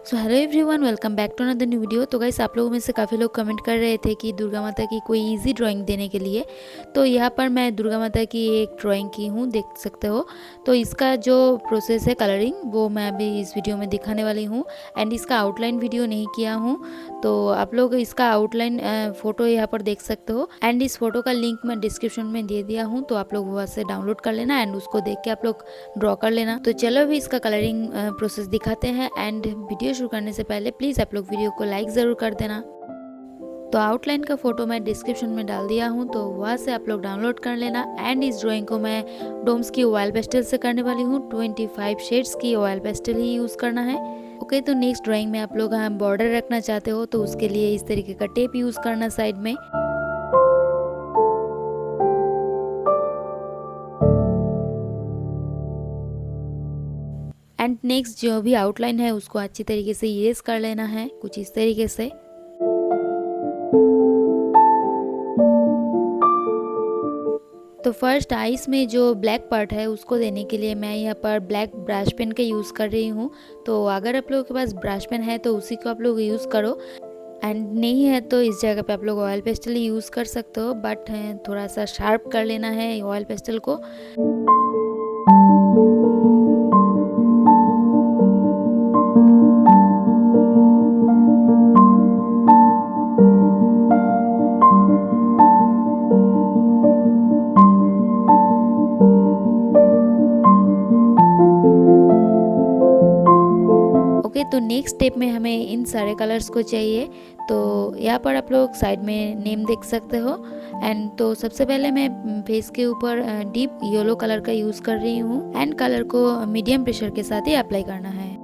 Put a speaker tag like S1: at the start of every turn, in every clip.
S1: So hello everyone, welcome back to another new video. तो guys, आप लोगों में से काफ़ी लोग कमेंट कर रहे थे कि दुर्गा माता की कोई इजी ड्राइंग देने के लिए। तो यहाँ पर मैं दुर्गा माता की एक ड्राइंग की हूँ, देख सकते हो। तो इसका जो प्रोसेस है कलरिंग, वो मैं अभी इस वीडियो में दिखाने वाली हूँ। एंड इसका आउटलाइन वीडियो नहीं किया हूँ, तो आप लोग इसका आउटलाइन फ़ोटो यहाँ पर देख सकते हो। एंड इस फोटो का लिंक मैं डिस्क्रिप्शन में दे दिया हूँ, तो आप लोग वहाँ से डाउनलोड कर लेना एंड उसको देख के आप लोग ड्रॉ कर लेना। तो चलो अभी इसका कलरिंग प्रोसेस दिखाते हैं। एंड वीडियो शुरू करने से पहले प्लीज़ आप लोग वीडियो को लाइक ज़रूर कर देना। तो आउटलाइन का फ़ोटो मैं डिस्क्रिप्शन में डाल दिया हूँ, तो वहाँ से आप लोग डाउनलोड कर लेना। एंड इस ड्राइंग को मैं डोम्स की ऑयल पेस्टल से करने वाली हूँ। 25 शेड्स की ऑयल पेस्टल ही यूज़ करना है। ओके, तो नेक्स्ट ड्राइंग में आप लोग बॉर्डर रखना चाहते हो तो उसके लिए इस तरीके का टेप यूज़ करना साइड में। एंड नेक्स्ट जो भी आउटलाइन है उसको अच्छी तरीके से इरेज कर लेना है, कुछ इस तरीके से। तो फर्स्ट आइस में जो ब्लैक पार्ट है उसको देने के लिए मैं यहाँ पर ब्लैक ब्रश पेन का यूज़ कर रही हूँ। तो अगर आप लोगों के पास ब्रश पेन है तो उसी को आप लोग यूज़ करो। एंड नहीं है तो इस जगह पे आप लोग ऑयल पेस्टल ही यूज़ कर सकते हो, बट थोड़ा सा शार्प कर लेना है ऑयल पेस्टल को। ओके, तो नेक्स्ट स्टेप में हमें इन सारे कलर्स को चाहिए। तो यहाँ पर आप लोग साइड में नेम देख सकते हो। एंड तो सबसे पहले मैं फेस के ऊपर डीप येलो कलर का यूज़ कर रही हूँ। एंड कलर को मीडियम प्रेशर के साथ ही अप्लाई करना है।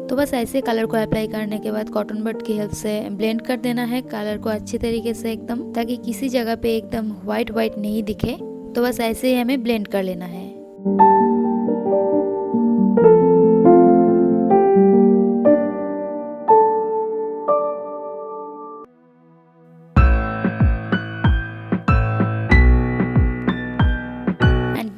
S1: तो बस ऐसे कलर को अप्लाई करने के बाद कॉटन बड की हेल्प से ब्लेंड कर देना है कलर को अच्छी तरीके से एकदम, ताकि किसी जगह पे एकदम वाइट वाइट नहीं दिखे। तो बस ऐसे ही हमें ब्लेंड कर लेना है।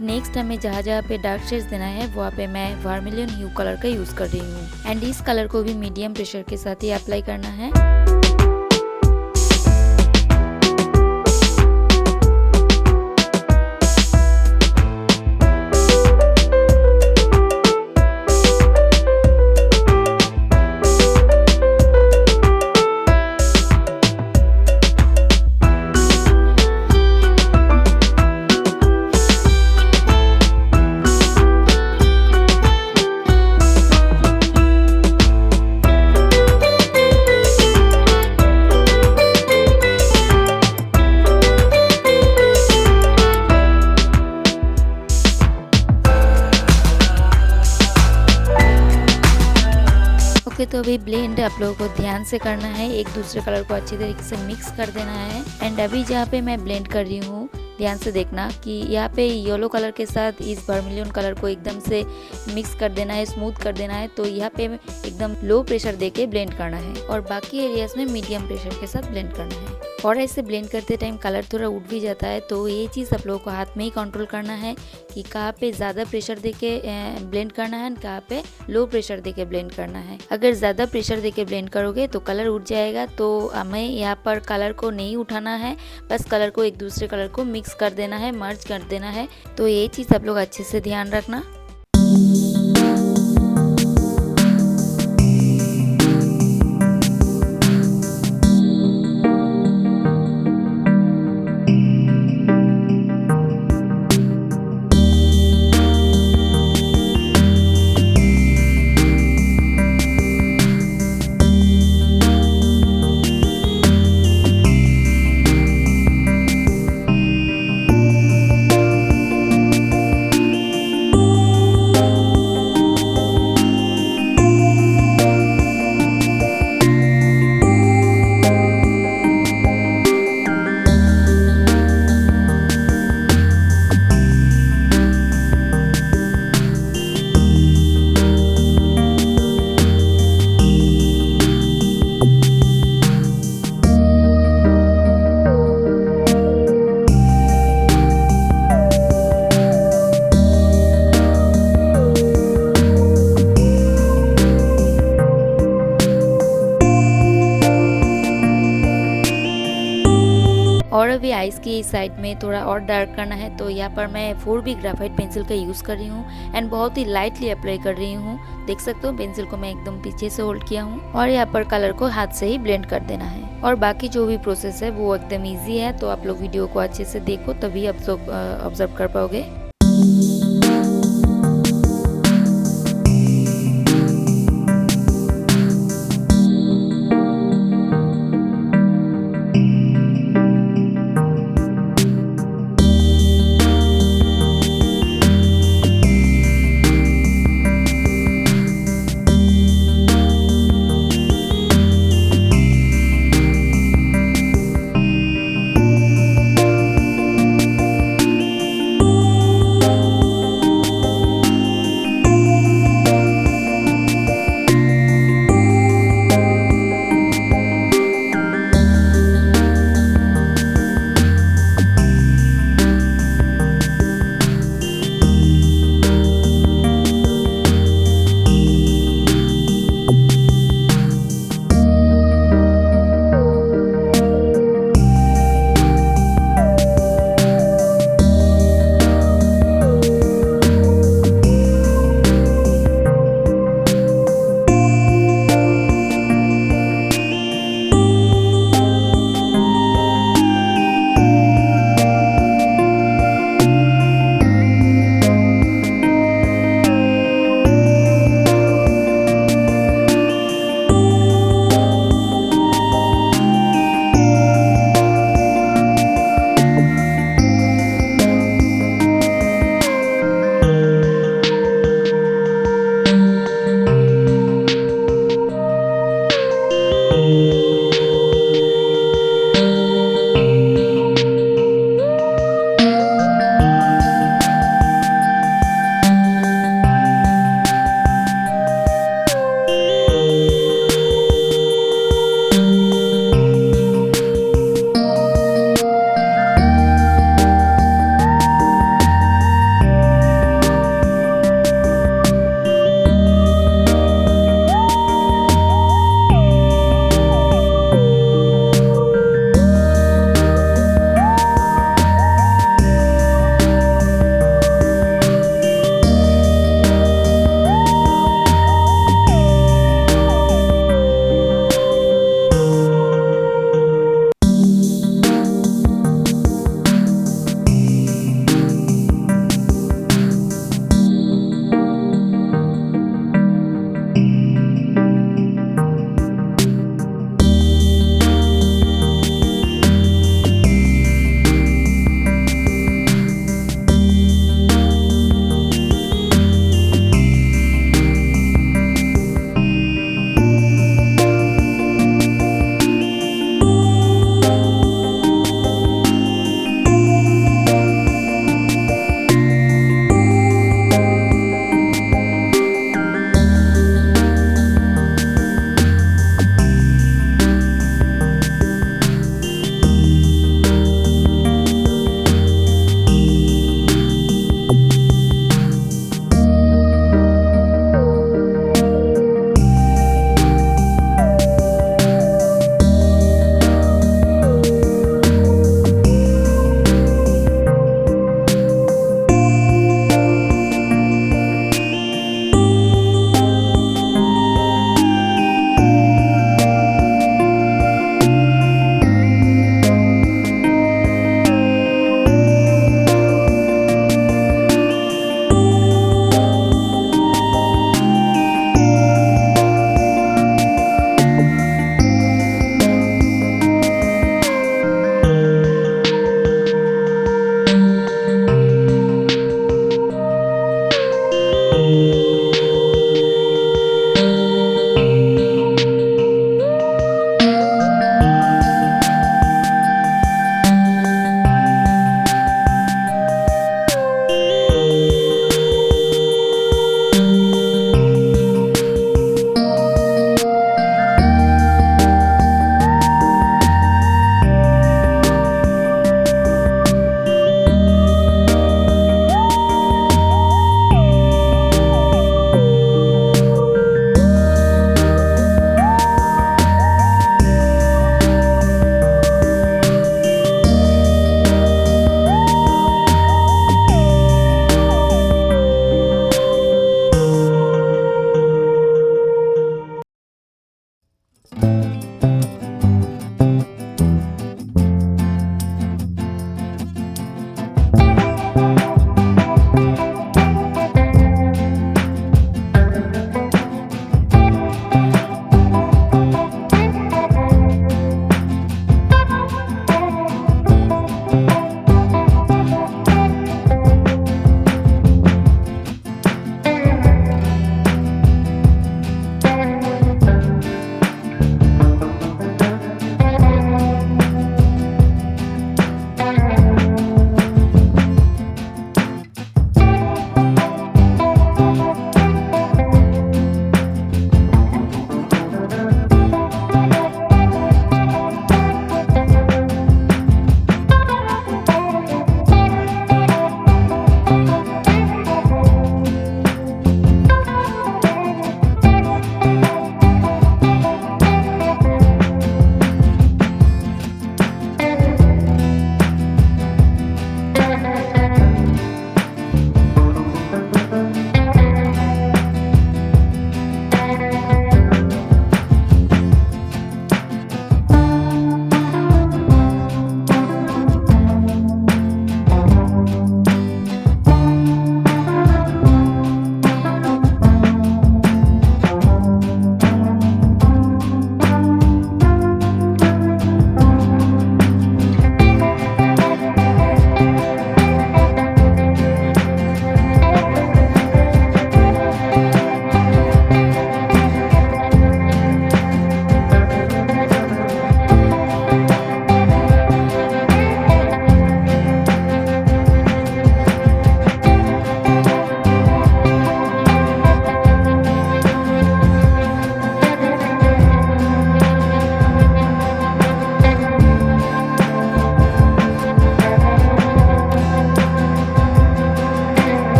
S1: नेक्स्ट हमें जहाँ जहाँ पे डार्क शेड्स देना है वहाँ पे मैं वर्मिलियन ह्यू कलर का यूज़ कर रही हूँ। एंड इस कलर को भी मीडियम प्रेशर के साथ ही अप्लाई करना है। ओके, तो अभी ब्लेंड आप लोगों को ध्यान से करना है, एक दूसरे कलर को अच्छी तरीके से मिक्स कर देना है। एंड अभी जहाँ पे मैं ब्लेंड कर रही हूँ ध्यान से देखना कि यहाँ पे येलो कलर के साथ इस वर्मिलियन कलर को एकदम से मिक्स कर देना है, स्मूथ कर देना है। तो यहाँ पे एकदम लो प्रेशर देके ब्लेंड करना है और बाकी एरियाज में मीडियम प्रेशर के साथ ब्लेंड करना है। और ऐसे ब्लेंड करते टाइम कलर थोड़ा उठ भी जाता है, तो ये चीज़ आप लोगों को हाथ में ही कंट्रोल करना है कि कहाँ पे ज़्यादा प्रेशर देके ब्लेंड करना है, कहाँ पे लो प्रेशर देके ब्लेंड करना है। अगर ज़्यादा प्रेशर देके ब्लेंड करोगे तो कलर उठ जाएगा। तो हमें यहाँ पर कलर को नहीं उठाना है, बस कलर को एक दूसरे कलर को मिक्स कर देना है, मर्ज कर देना है। तो ये चीज़ आप लोग अच्छे से ध्यान रखना। और अभी आइज़ की साइड में थोड़ा और डार्क करना है, तो यहाँ पर मैं 4B ग्रेफाइट पेंसिल का यूज़ कर रही हूँ एंड बहुत ही लाइटली अप्लाई कर रही हूँ। देख सकते हो पेंसिल को मैं एकदम पीछे से होल्ड किया हूँ और यहाँ पर कलर को हाथ से ही ब्लेंड कर देना है। और बाकी जो भी प्रोसेस है वो एकदम ईजी है, तो आप लोग वीडियो को अच्छे से देखो तभी आप ऑब्जर्व कर पाओगे।